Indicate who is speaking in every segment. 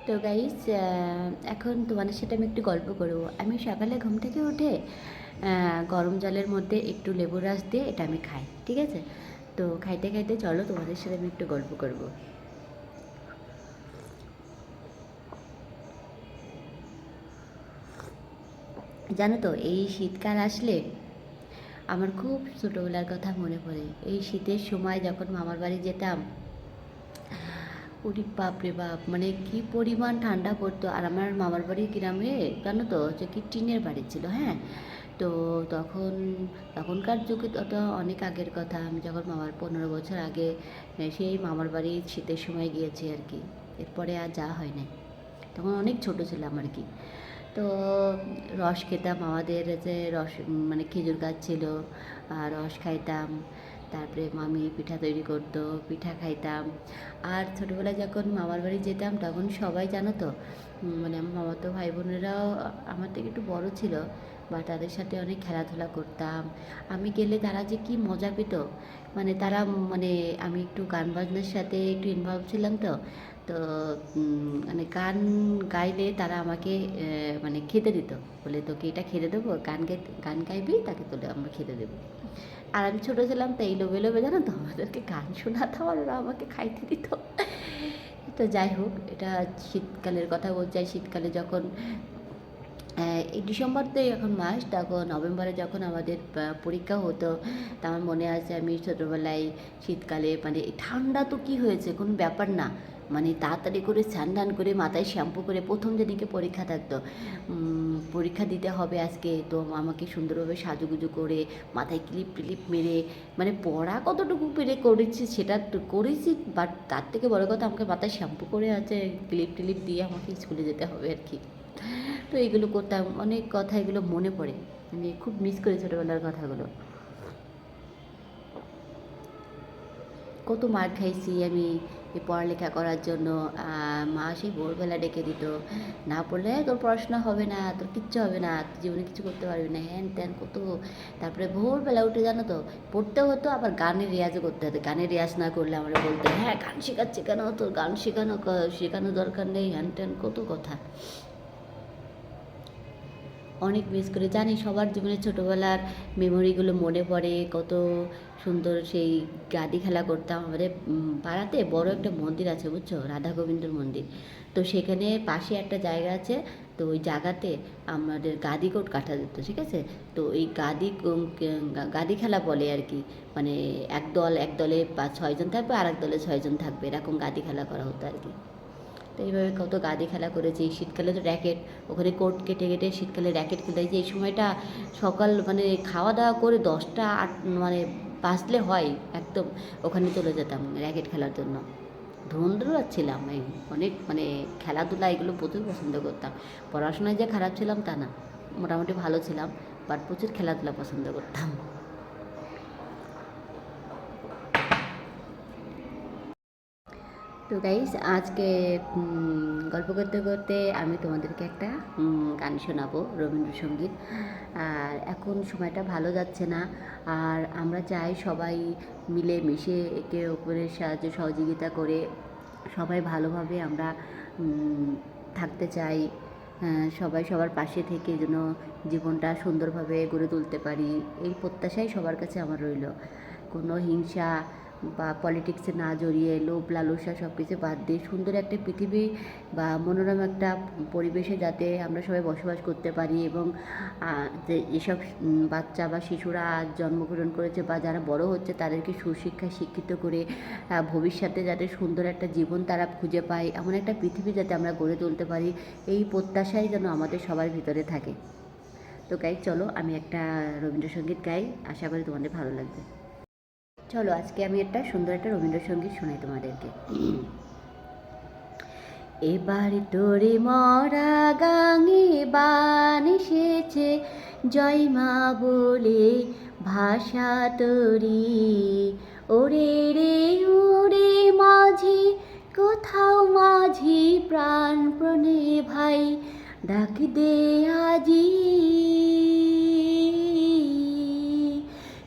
Speaker 1: তো গাইস, এখন তোমাদের সাথে আমি একটু গল্প করবো। আমি সকালে ঘুম থেকে উঠে গরম জলের মধ্যে একটু লেবু রস দিয়ে এটা আমি খাই, ঠিক আছে? তো খাইতে খাইতে চলো তোমাদের সাথে আমি একটু গল্প করব। জানো তো, এই শীতকাল আসলে আমার খুব ছোটোবেলার কথা মনে পড়ে। এই শীতের সময় যখন মামার বাড়ি যেতাম, ওরে বাপ রে বাপ, মানে কি পরিমাণ ঠান্ডা পড়তো। আর আমার মামার বাড়ি গ্রামে, জানো তো, যে কি টিনের বাড়ি ছিল, হ্যাঁ। তো তখন, তখনকার যুগে ওটা অনেক আগের কথা। আমি যখন মামার 15 বছর আগে সেই মামার বাড়ি শীতের সময় গিয়েছি আর কি। এরপরে আর যাওয়া হয় নাই, তখন অনেক ছোট ছিলাম আর কি। তো রস খেতাম, আমাদের যে রস মানে খেজুর গাছ ছিল, আর রস খাইতাম। তারপরে মামি পিঠা তৈরি করতো, পিঠা খাইতাম। আর ছোটোবেলায় যখন মামার বাড়ি যেতাম তখন সবাই, জানো তো, মানে আমার মামাতো ভাই বোনেরাও আমার থেকে একটু বড় ছিল, বা তাদের সাথে অনেক খেলাধুলা করতাম। আমি গেলে তারা যে কি মজা পেত, মানে তারা, মানে আমি একটু গান বাজনার সাথে একটু ইনভলভ ছিলাম, তো তো মানে গান গাইলে তারা আমাকে মানে খেতে দিত। বলে, তোকে এটা খেতে দেবো, গান গাইবি, তাকে তোলে আমরা খেতে দেবো। আর আমি ছোটো ছিলাম, তো এই লোভে লোভে, জানো তো, আমাদেরকে গান শোনাতাম আর ওরা আমাকে খাইতে দিত। তো যাই হোক, এটা শীতকালের কথা বলছি। আর শীতকালে যখন এই ডিসেম্বর তো এখন মাস, তখন নভেম্বরে যখন আমাদের পরীক্ষা হতো, তা আমার মনে আছে আমি ছোটোবেলায় শীতকালে, মানে ঠান্ডা তো কী হয়েছে কোনো ব্যাপার না, মানে তাড়াতাড়ি করে স্নান টান করে মাথায় শ্যাম্পু করে প্রথম যেদিনকে পরীক্ষা থাকতো, পরীক্ষা দিতে হবে আজকে, তো আমাকে সুন্দরভাবে সাজুগুজু করে মাথায় ক্লিপ টিলিপ মেরে, মানে পড়া কতটুকু পেরে করেছি সেটা তো করেছি, বাট তার থেকে বড় কথা আমাকে মাথায় শ্যাম্পু করে আছে, ক্লিপ টিলিপ দিয়ে আমাকে স্কুলে যেতে হবে আর কি। তো এগুলো করতাম, অনেক কথা এগুলো মনে পড়ে। আমি খুব মিস করি ছোটোবেলার কথাগুলো। কত মার খাইছি আমি এই পড়ালেখা করার জন্য। মা সেই ভোরবেলা ডেকে দিত, না পড়লে তোর পড়াশোনা হবে না, তোর কিচ্ছু হবে না, তুই জীবনে কিছু করতে পারবি না, হ্যান ত্যান কত। তারপরে ভোরবেলা উঠে, জানো তো, পড়তে হতো, আবার গানের রেয়াজও করতে হতো। গানের রেয়াজ না করলে আমরা বলতে, হ্যাঁ গান শেখাচ্ছে কেন, তোর গান শেখানো দরকার নেই, হ্যান ত্যান কত কথা। অনেক মিস করে, জানি সবার জীবনে ছোটোবেলার মেমোরিগুলো মনে পড়ে। কত সুন্দর সেই গাদি খেলা করতাম। আমাদের পাড়াতে বড় একটা মন্দির আছে, বুঝছো, রাধা গোবিন্দর মন্দির। তো সেখানে পাশে একটা জায়গা আছে, তো ওই জায়গাতে আমাদের গাদি কোট কাটা যেত, ঠিক আছে? তো এই গাদি খেলা বলে আর কি, মানে এক দলে 5-6 জন থাকবে, আর এক দলে 6 জন থাকবে, এরকম গাদি খেলা করা হতো আর কি। তো এইভাবে কত গাদি খেলা করেছি। শীতকালে তো র্যাকেট, ওখানে কোট কেটে কেটে শীতকালে র্যাকেট খেলতে, যে এই সময়টা সকাল, মানে খাওয়া দাওয়া করে 10টা মানে বাজলে হয় একদম, ওখানে চলে যেতাম র্যাকেট খেলার জন্য। ধুরন্ধর ছিলাম এই, অনেক মানে খেলাধুলা এগুলো প্রচুর পছন্দ করতাম। পড়াশোনায় যে খারাপ ছিলাম তা না, মোটামুটি ভালো ছিলাম, বাট প্রচুর খেলাধুলা পছন্দ করতাম। তো গাইস, আজকে গল্প করতে করতে আমি তোমাদেরকে একটা গান শোনাবো, রবীন্দ্রসঙ্গীত। আর এখন সময়টা ভালো যাচ্ছে না, আর আমরা চাই সবাই মিলে মিশে একে অপরের সাহায্য সহযোগিতা করে সবাই ভালোভাবে আমরা থাকতে চাই। সবাই সবার পাশে থেকে যেন জীবনটা সুন্দরভাবে গড়ে তুলতে পারি, এই প্রত্যাশাই সবার কাছে আমার রইল। কোনো হিংসা বা পলিটিক্সে না জড়িয়ে, লোভ লালসা সব কিছু বাদ দিয়ে সুন্দর একটা পৃথিবী বা মনোরম একটা পরিবেশে যাতে আমরা সবাই বসবাস করতে পারি, এবং যে যেসব বাচ্চা বা শিশুরা জন্মগ্রহণ করেছে বা যারা বড় হচ্ছে তাদেরকে সুশিক্ষায় শিক্ষিত করে ভবিষ্যতে যাতে সুন্দর একটা জীবন তারা খুঁজে পায়, এমন একটা পৃথিবী যাতে আমরা গড়ে তুলতে পারি, এই প্রত্যাশাই যেন আমাদের সবার ভিতরে থাকে। তো গাই, চলো আমি একটা রবীন্দ্রসঙ্গীত গাই, আশা করি তোমাদের ভালো লাগবে। চলো আজকে আমি একটা সুন্দর একটা রবীন্দ্রসঙ্গীত শোনাই তোমাদেরকে। এবার তোরে মরা গাঙে বান এসেছে, জয় মা বলে ভাষা তরি, ওরে রে ওরে মাঝি, কোথাও মাঝি প্রাণপণে ভাই, ডাক দে আজি।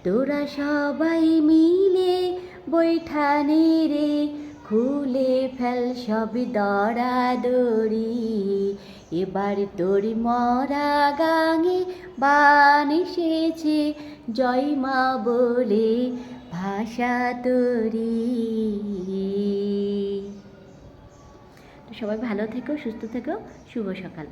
Speaker 1: তোরা সবাই মিলে বৈঠানে রে খুলে ফেল সব দরাদরি, এবার তোর মরা গাঙে বান এসেছে, জয় মা বলে ভাষা তোরি। তো সবাই ভালো থেকো, সুস্থ থেকো, শুভ সকাল।